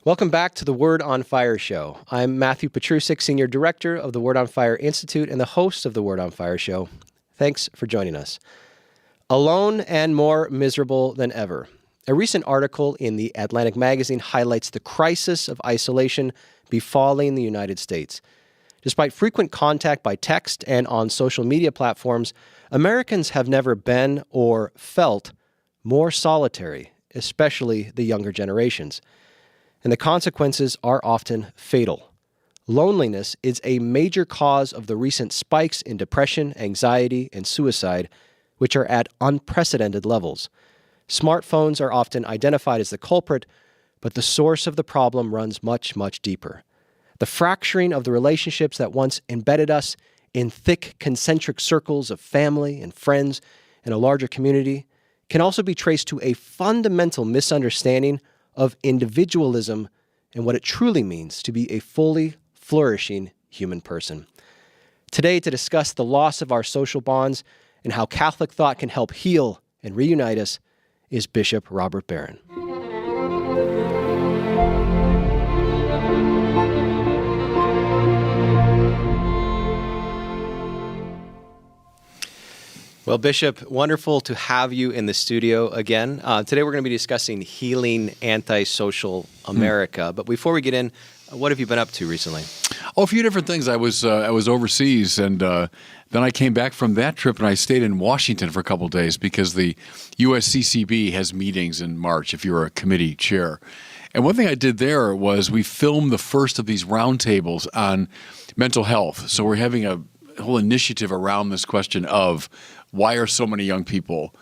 Welcome back to the Word on Fire show. I'm Matthew Petrusik, Senior Director of the Word on Fire Institute and the host of the Word on Fire show. Thanks for joining us. Alone and more miserable than ever. A recent article in the Atlantic magazine highlights the crisis of isolation befalling the United States. Despite frequent contact by text and on social media platforms, Americans have never been or felt more solitary, especially the younger generations. And the consequences are often fatal. Loneliness is a major cause of the recent spikes in depression, anxiety, and suicide, which are at unprecedented levels. Smartphones are often identified as the culprit, but the source of the problem runs much, much deeper. The fracturing of the relationships that once embedded us in thick concentric circles of family and friends and a larger community can also be traced to a fundamental misunderstanding of individualism and what it truly means to be a fully flourishing human person. Today, to discuss the loss of our social bonds and how Catholic thought can help heal and reunite us, is Bishop Robert Barron. Well, Bishop, wonderful to have you in the studio again. Today we're going to be discussing healing antisocial America. But before we get in, what have you been up to recently? Oh, a few different things. I was overseas, and then I came back from that trip, and I stayed in Washington for a couple of days because the USCCB has meetings in March if you're a committee chair. And one thing I did there was we filmed the first of these roundtables on mental health. So we're having a whole initiative around this question of why are so many young people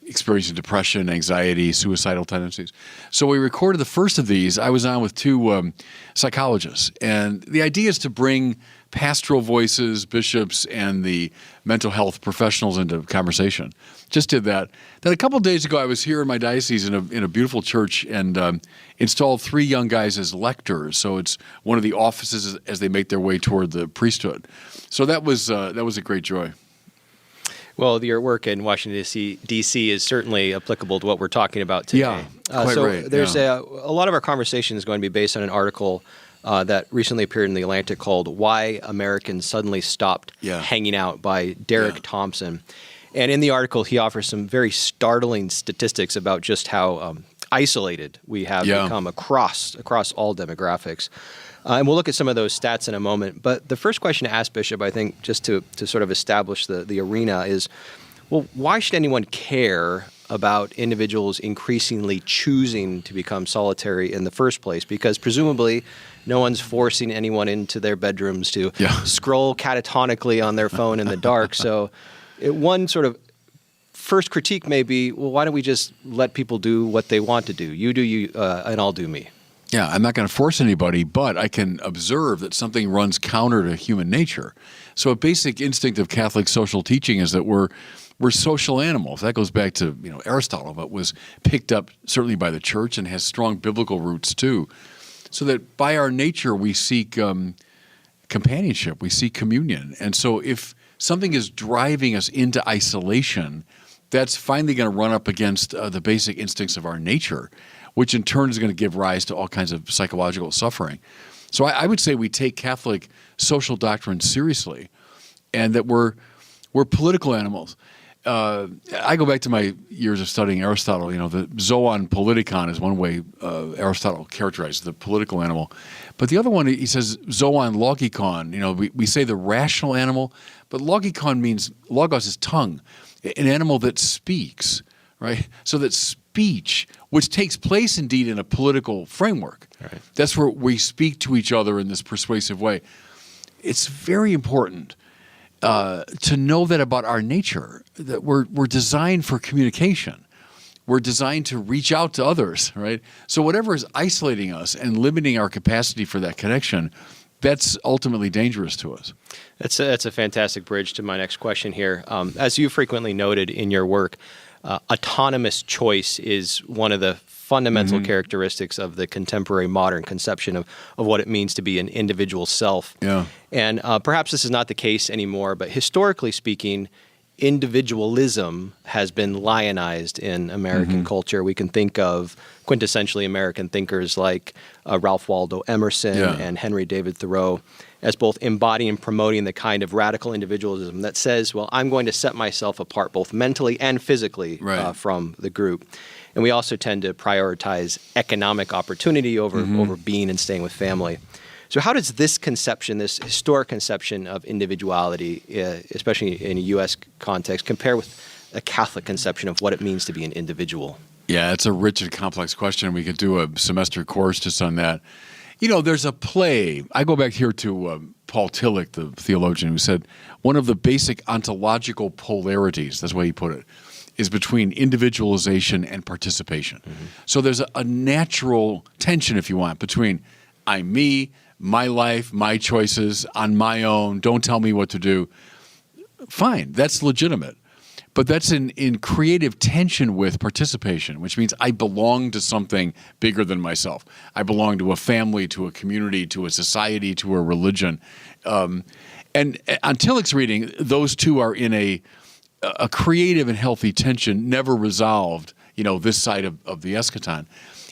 experiencing depression, anxiety, suicidal tendencies. So we recorded the first of these. I was on with two psychologists. And the idea is to bring pastoral voices, bishops, and the mental health professionals into conversation. Just did that. Then a couple of days ago, I was here in my diocese in a beautiful church and installed 3 young guys as lectors. So it's one of the offices as they make their way toward the priesthood. So that was a great joy. Well, your work in Washington, D.C. is certainly applicable to what we're talking about today. Yeah, quite right. There's a lot of our conversation is going to be based on an article that recently appeared in The Atlantic called Why Americans Suddenly Stopped Hanging Out by Derek Thompson. And in the article, he offers some very startling statistics about just how isolated we have become across all demographics. And we'll look at some of those stats in a moment. But the first question to ask, Bishop, I think, just to sort of establish the arena is, well, why should anyone care about individuals increasingly choosing to become solitary in the first place? Because presumably no one's forcing anyone into their bedrooms to scroll catatonically on their phone in the dark. So one sort of first critique may be, well, why don't we just let people do what they want to do? You do you, and I'll do me. Yeah, I'm not going to force anybody, but I can observe that something runs counter to human nature. So a basic instinct of Catholic social teaching is that we're social animals. That goes back to Aristotle, but was picked up certainly by the church and has strong biblical roots too. So that by our nature we seek companionship, we seek communion. And so if something is driving us into isolation, that's finally going to run up against the basic instincts of our nature, which in turn is going to give rise to all kinds of psychological suffering. So I would say we take Catholic social doctrine seriously, and that we're political animals. I go back to my years of studying Aristotle. The zoon politikon is one way Aristotle characterized the political animal. But the other one, he says zoon logikon. We say the rational animal, but logikon means, logos is tongue, an animal that speaks, right? So that speech, which takes place indeed in a political framework. Right. That's where we speak to each other in this persuasive way. It's very important to know that about our nature, that we're designed for communication. We're designed to reach out to others, right? So whatever is isolating us and limiting our capacity for that connection, that's ultimately dangerous to us. That's a fantastic bridge to my next question here. As you frequently noted in your work, autonomous choice is one of the fundamental characteristics of the contemporary modern conception of what it means to be an individual self. Yeah. And perhaps this is not the case anymore, but historically speaking, individualism has been lionized in American culture. We can think of quintessentially American thinkers like Ralph Waldo Emerson and Henry David Thoreau as both embodying and promoting the kind of radical individualism that says, well, I'm going to set myself apart both mentally and physically from the group. And we also tend to prioritize economic opportunity over being and staying with family. So how does this conception, this historic conception of individuality, especially in a U.S. context, compare with a Catholic conception of what it means to be an individual? Yeah, it's a rich and complex question. We could do a semester course just on that. You know, there's a play. I go back here to Paul Tillich, the theologian, who said one of the basic ontological polarities, that's the way he put it, is between individualization and participation. So there's a natural tension, if you want, between I'm me, my life, my choices, on my own, don't tell me what to do. Fine, that's legitimate. But that's in creative tension with participation, which means I belong to something bigger than myself. I belong to a family, to a community, to a society, to a religion. And on Tillich's reading, those two are in a creative and healthy tension, never resolved, this side of the eschaton.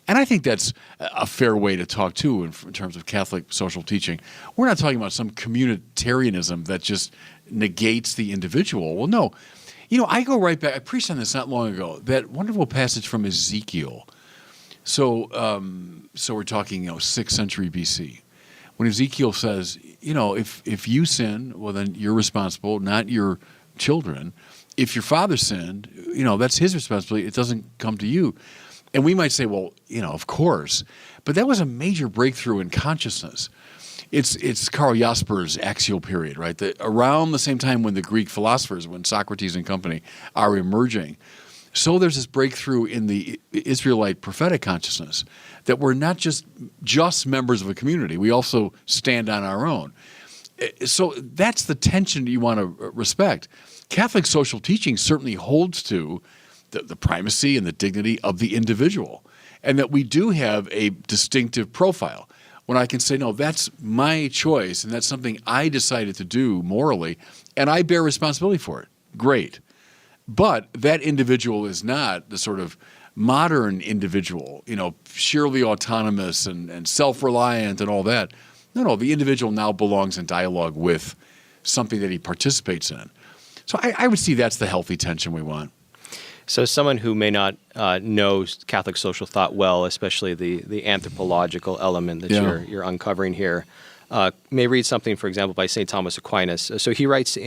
And I think that's a fair way to talk, too, in terms of Catholic social teaching. We're not talking about some communitarianism that just negates the individual. Well, no. I go right back. I preached on this not long ago, that wonderful passage from Ezekiel. So we're talking, 6th century BC. When Ezekiel says, if you sin, well, then you're responsible, not your children. If your father sinned, that's his responsibility. It doesn't come to you. And we might say, well, of course. But that was a major breakthrough in consciousness. It's Karl Jasper's axial period, right? Around the same time when the Greek philosophers, when Socrates and company are emerging. So there's this breakthrough in the Israelite prophetic consciousness that we're not just members of a community. We also stand on our own. So that's the tension you want to respect. Catholic social teaching certainly holds to the primacy and the dignity of the individual, and that we do have a distinctive profile. When I can say, no, that's my choice, and that's something I decided to do morally, and I bear responsibility for it. Great. But that individual is not the sort of modern individual, sheerly autonomous and self-reliant and all that. No, the individual now belongs in dialogue with something that he participates in. So I would see that's the healthy tension we want. So someone who may not know Catholic social thought well, especially the anthropological element that you're uncovering here, may read something, for example, by St. Thomas Aquinas. So he writes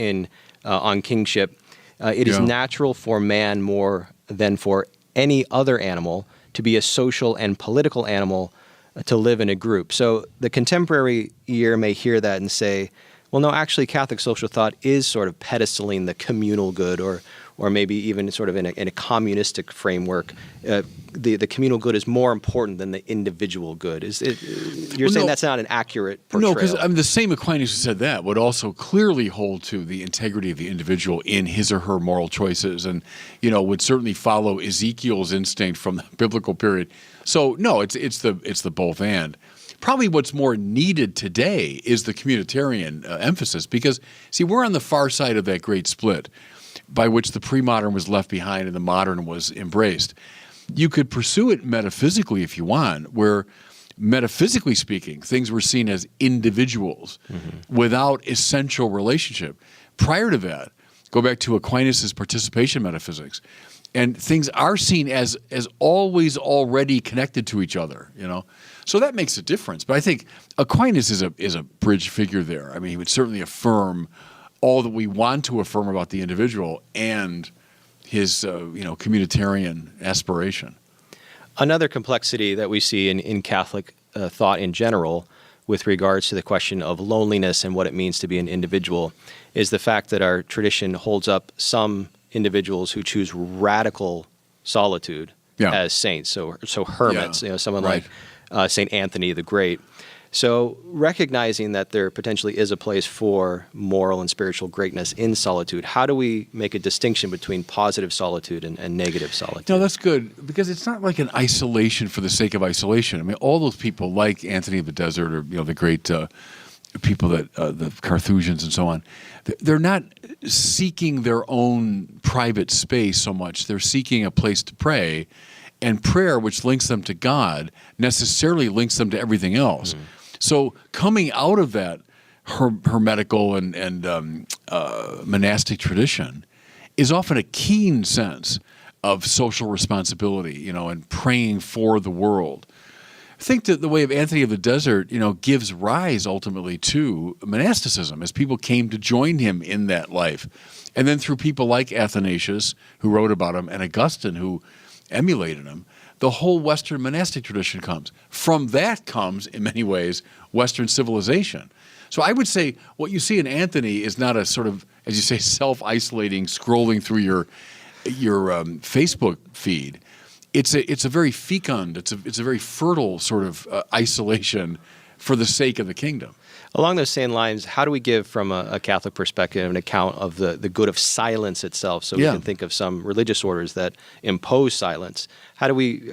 on kingship, it is natural for man more than for any other animal to be a social and political animal, to live in a group. So the contemporary ear may hear that and say, well, no, actually Catholic social thought is sort of pedestaling the communal good, or maybe even sort of in a communistic framework, the communal good is more important than the individual good. You're saying that's not an accurate portrayal? No, because the same Aquinas who said that would also clearly hold to the integrity of the individual in his or her moral choices, and would certainly follow Ezekiel's instinct from the biblical period. So no, it's the both and. Probably what's more needed today is the communitarian emphasis, because see, we're on the far side of that great split, by which the pre-modern was left behind and the modern was embraced. You could pursue it metaphysically if you want, where metaphysically speaking, things were seen as individuals without essential relationship. Prior to that, go back to Aquinas' participation metaphysics, and things are seen as always already connected to each other, So that makes a difference. But I think Aquinas is a bridge figure there. I mean, he would certainly affirm all that we want to affirm about the individual and his, communitarian aspiration. Another complexity that we see in Catholic thought in general with regards to the question of loneliness and what it means to be an individual is the fact that our tradition holds up some individuals who choose radical solitude as saints, so hermits, someone like St. Anthony the Great. So recognizing that there potentially is a place for moral and spiritual greatness in solitude, how do we make a distinction between positive solitude and negative solitude? No, that's good, because it's not like an isolation for the sake of isolation. I mean, all those people like Anthony of the Desert or the great people that the Carthusians and so on, they're not seeking their own private space so much. They're seeking a place to pray, and prayer, which links them to God, necessarily links them to everything else. So coming out of that hermetical and monastic tradition is often a keen sense of social responsibility, and praying for the world. I think that the way of Anthony of the Desert, gives rise ultimately to monasticism as people came to join him in that life. And then through people like Athanasius, who wrote about him, and Augustine, who emulated him, the whole Western monastic tradition comes. From that comes, in many ways, Western civilization. So I would say what you see in Anthony is not a sort of, as you say, self-isolating, scrolling through your Facebook feed. It's a very fecund, it's a very fertile sort of isolation for the sake of the kingdom. Along those same lines, how do we give from a Catholic perspective an account of the good of silence itself? So we can think of some religious orders that impose silence. How do we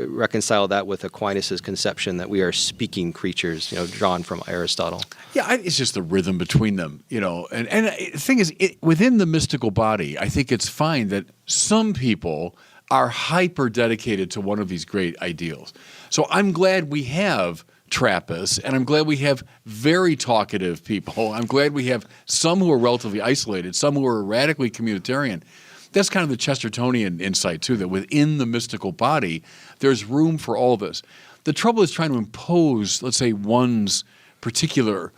reconcile that with Aquinas' conception that we are speaking creatures, drawn from Aristotle? Yeah, it's just the rhythm between them, And the thing is, within the mystical body, I think it's fine that some people are hyper dedicated to one of these great ideals. So I'm glad we have Trappists, and I'm glad we have very talkative people. I'm glad we have some who are relatively isolated, some who are radically communitarian. That's kind of the Chestertonian insight, too, that within the mystical body, there's room for all this. The trouble is trying to impose, let's say, one's particular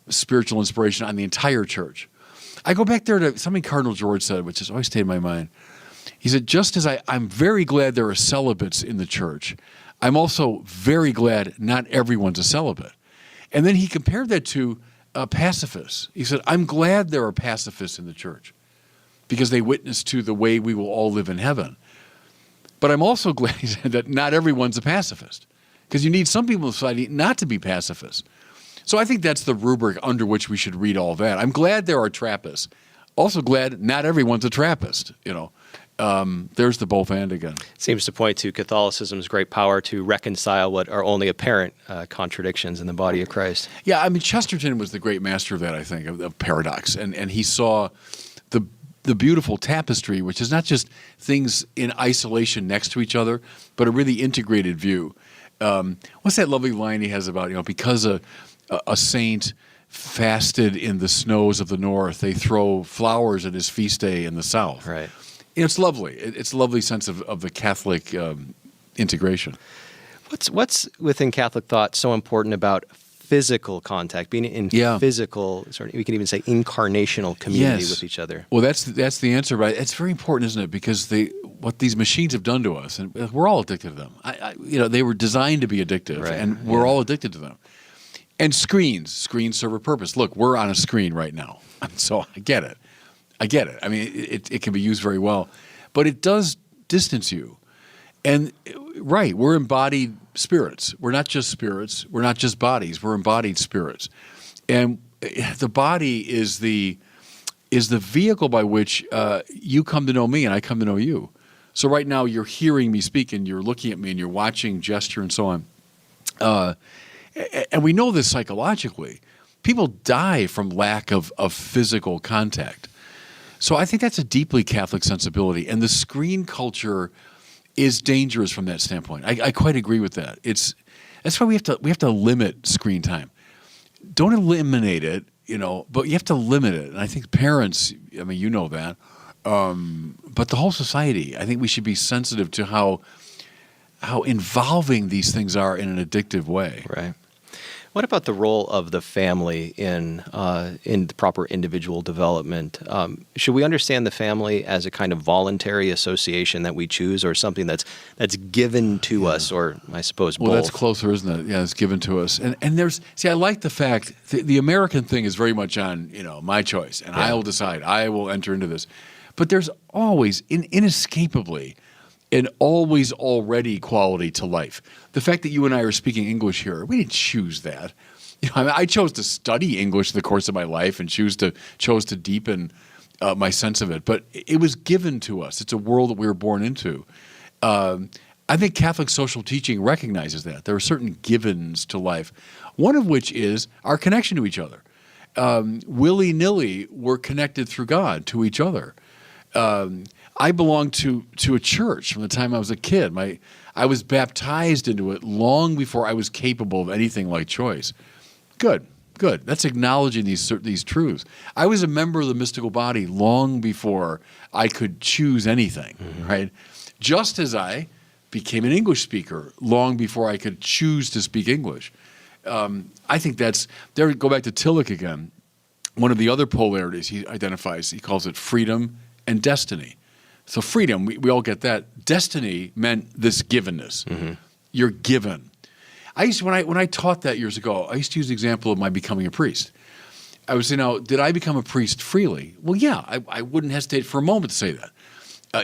spiritual inspiration on the entire church. I go back there to something Cardinal George said, which has always stayed in my mind. He said, just as I'm very glad there are celibates in the church, I'm also very glad not everyone's a celibate. And then he compared that to pacifists. He said, I'm glad there are pacifists in the church because they witness to the way we will all live in heaven. But I'm also glad, he said, that not everyone's a pacifist because you need some people in society not to be pacifists. So I think that's the rubric under which we should read all that. I'm glad there are Trappists. Also glad not everyone's a Trappist, There's the both and again. Seems to point to Catholicism's great power to reconcile what are only apparent contradictions in the body of Christ. Yeah, I mean, Chesterton was the great master of that, I think, of paradox. And he saw the beautiful tapestry, which is not just things in isolation next to each other, but a really integrated view. What's that lovely line he has about, because a saint fasted in the snows of the north, they throw flowers at his feast day in the south. Right. It's lovely. It's a lovely sense of the Catholic integration. What's within Catholic thought so important about physical contact, being in physical, we can even say incarnational community with each other? Well, that's the answer, right? It's very important, isn't it? Because what these machines have done to us, and we're all addicted to them. They were designed to be addictive, and we're all addicted to them. And screens serve a purpose. Look, we're on a screen right now, so I get it. I mean, it can be used very well, but it does distance you. And we're embodied spirits. We're not just spirits. We're not just bodies. We're embodied spirits. And the body is the vehicle by which you come to know me and I come to know you. So right now you're hearing me speak and you're looking at me and you're watching gesture and so on. And we know this psychologically. People die from lack of physical contact. So I think that's a deeply Catholic sensibility, and the screen culture is dangerous from that standpoint. I quite agree with that. That's why we have to limit screen time. Don't eliminate it, but you have to limit it. And I think parents, you know that, but the whole society, I think we should be sensitive to how involving these things are in an addictive way. Right. What about the role of the family in the proper individual development? Should we understand the family as a kind of voluntary association that we choose, or something that's given to us, or I suppose both? Well, that's closer, isn't it? Yeah, it's given to us. And I like the fact the American thing is very much on my choice, and I will decide. I will enter into this. But there's always, inescapably, an always already quality to life. The fact that you and I are speaking English here, we didn't choose that. I chose to study English in the course of my life and chose to deepen my sense of it. But it was given to us. It's a world that we were born into. I think Catholic social teaching recognizes that. There are certain givens to life, one of which is our connection to each other. Willy-nilly, we're connected through God to each other. I belong to a church from the time I was a kid. I was baptized into it long before I was capable of anything like choice. Good. That's acknowledging these truths. I was a member of the mystical body long before I could choose anything, right? Just as I became an English speaker long before I could choose to speak English. I think there we go back to Tillich again. One of the other polarities he identifies, he calls it freedom and destiny. So freedom, we all get that. Destiny meant this givenness. You're given. When I taught that years ago, I used to use the example of my becoming a priest. I would say, now, did I become a priest freely? Well, yeah, I wouldn't hesitate for a moment to say that.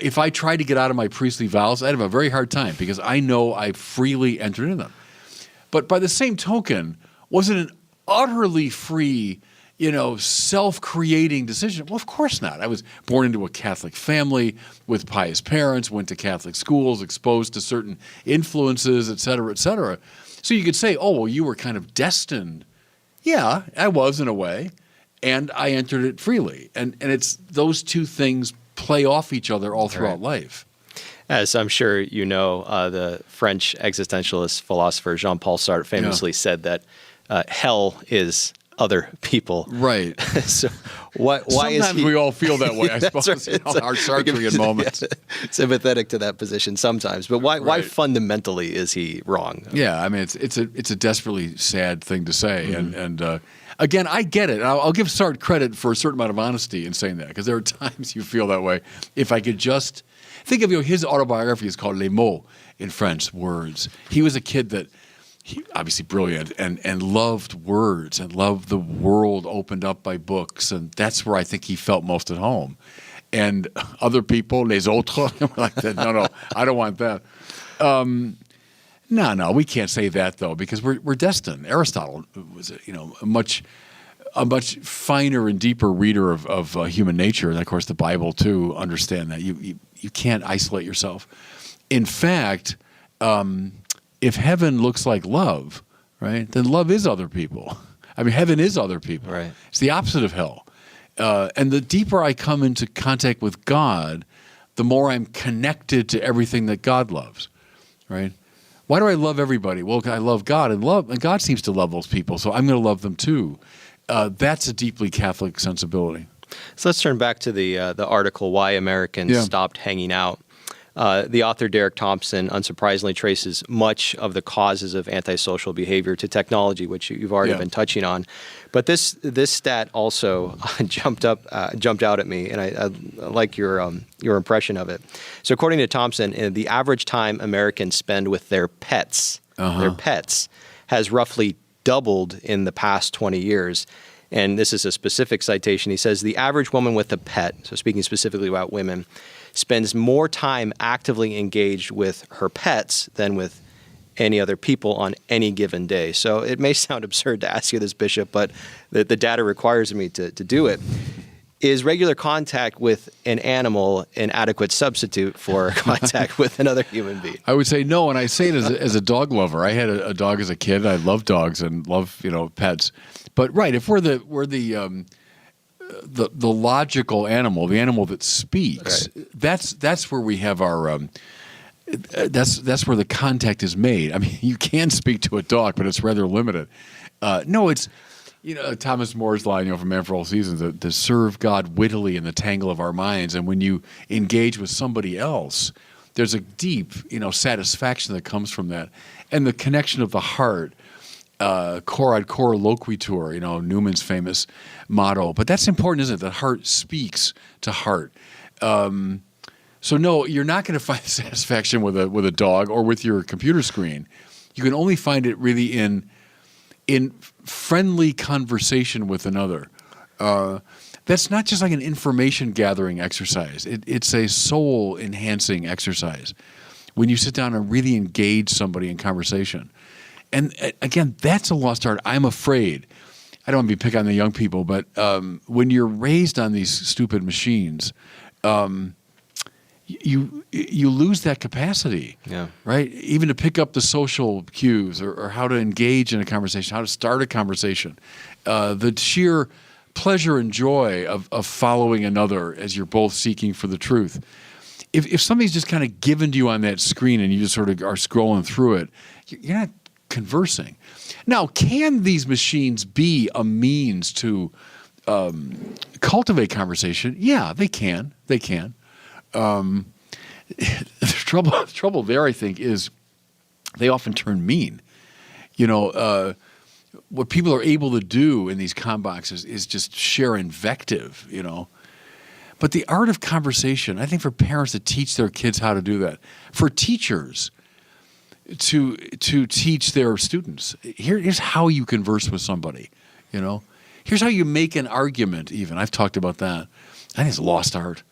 If I tried to get out of my priestly vows, I'd have a very hard time because I know I freely entered into them. But by the same token, was it an utterly free, self-creating decision? Well, of course not. I was born into a Catholic family with pious parents, went to Catholic schools, exposed to certain influences, et cetera, et cetera. So you could say, oh, well, you were kind of destined. Yeah, I was in a way, and I entered it freely. And it's those two things play off each other all throughout life. As I'm sure you know, the French existentialist philosopher Jean-Paul Sartre famously said that hell is other people. Right. So why is sometimes we all feel that way, I suppose, right. Our Sartrean moments. Sympathetic to that position sometimes. But why fundamentally is he wrong? Yeah, I mean, it's a desperately sad thing to say. And again, I get it. I'll give Sartre credit for a certain amount of honesty in saying that, because there are times you feel that way. If I could just think of his autobiography is called Les Mots in French, words. He was a kid that he obviously brilliant and loved words and loved the world opened up by books, and that's where I think he felt most at home. And other people, les autres, like that. No, I don't want that. No, we can't say that though, because we're destined. Aristotle was a much finer and deeper reader of human nature, and of course the Bible too. Understand that you can't isolate yourself. In fact, if heaven looks like love, right, then love is other people. I mean, heaven is other people. Right. It's the opposite of hell. And the deeper I come into contact with God, the more I'm connected to everything that God loves, right? Why do I love everybody? Well, I love God, and God seems to love those people, so I'm going to love them too. That's a deeply Catholic sensibility. So let's turn back to the article, Why Americans Stopped Hanging Out. The author, Derek Thompson, unsurprisingly traces much of the causes of antisocial behavior to technology, which you've already been touching on. But this stat also jumped out at me, and I like your impression of it. So according to Thompson, the average time Americans spend with their pets, has roughly doubled in the past 20 years. And this is a specific citation. He says, the average woman with a pet, so speaking specifically about women, spends more time actively engaged with her pets than with any other people on any given day. So it may sound absurd to ask you this, Bishop, but the data requires me to do it. Is regular contact with an animal an adequate substitute for contact with another human being? I would say no, and I say it as a dog lover. I had a dog as a kid. I love dogs and love pets. But right, if we're the logical animal, the animal that speaks, that's where we have our that's where the contact is made. I mean, you can speak to a dog, but it's rather limited. No, it's Thomas More's line, from Man for All Seasons, to serve God wittily in the tangle of our minds. And when you engage with somebody else, there's a deep satisfaction that comes from that, and the connection of the heart. Cor ad cor loquitur, Newman's famous motto. But that's important, isn't it? That heart speaks to heart. So no, you're not going to find satisfaction with a dog or with your computer screen. You can only find it really in friendly conversation with another. That's not just like an information gathering exercise. It's a soul enhancing exercise when you sit down and really engage somebody in conversation. And again, that's a lost art. I'm afraid. I don't want to be picking on the young people, but when you're raised on these stupid machines, you lose that capacity, right? Even to pick up the social cues or how to engage in a conversation, how to start a conversation, the sheer pleasure and joy of following another as you're both seeking for the truth. If somebody's just kind of given to you on that screen and you just sort of are scrolling through it, you're not conversing. Now, can these machines be a means to cultivate conversation? Yeah, they can. They can. The trouble there, I think, is they often turn mean. What people are able to do in these comm boxes is just share invective, But the art of conversation, I think for parents to teach their kids how to do that, for teachers to teach their students, here's how you converse with somebody, Here's how you make an argument even. I've talked about that. I think it's a lost art.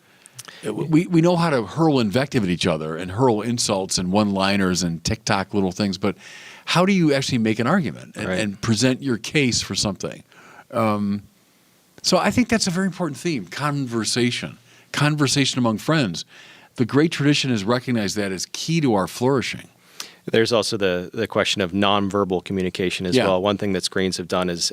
We know how to hurl invective at each other and hurl insults and one-liners and TikTok little things, but how do you actually make an argument and present your case for something? So I think that's a very important theme, conversation among friends. The great tradition has recognized that as key to our flourishing. There's also the question of nonverbal communication as well. One thing that screens have done has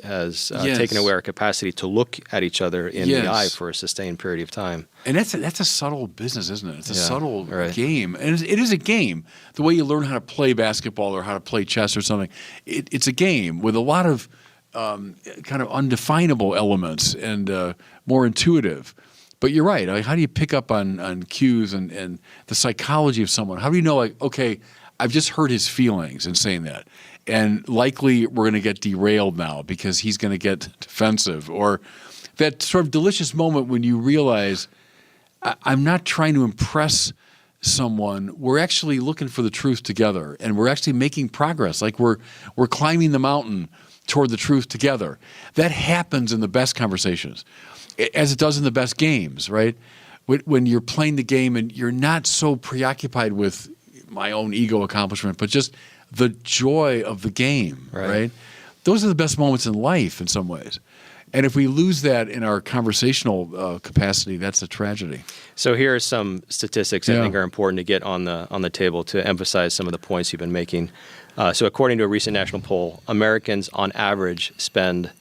taken away our capacity to look at each other in the eye for a sustained period of time. And that's a subtle business, isn't it? It's a subtle game. And it is a game. The way you learn how to play basketball or how to play chess or something, it's a game with a lot of kind of undefinable elements and more intuitive. But you're right. Like, how do you pick up on cues and the psychology of someone? How do you know, okay, I've just hurt his feelings in saying that, and likely we're going to get derailed now because he's going to get defensive, or that sort of delicious moment when you realize I'm not trying to impress someone. We're actually looking for the truth together, and we're actually making progress. Like we're climbing the mountain toward the truth together. That happens in the best conversations, as it does in the best games, right? When you're playing the game and you're not so preoccupied with my own ego accomplishment, but just the joy of the game, right? Those are the best moments in life in some ways. And if we lose that in our conversational capacity, that's a tragedy. So here are some statistics I think are important to get on the table to emphasize some of the points you've been making. So according to a recent national poll, Americans on average spend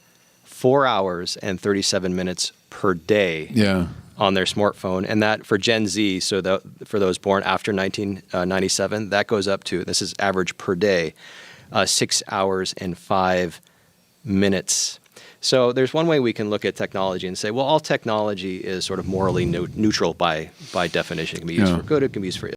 4 hours and 37 minutes per day on their smartphone. And that for Gen Z, so for those born after 1997, that goes up to, this is average per day, 6 hours and 5 minutes. So there's one way we can look at technology and say, well, all technology is sort of morally neutral by definition. It can be used for good, it can be used for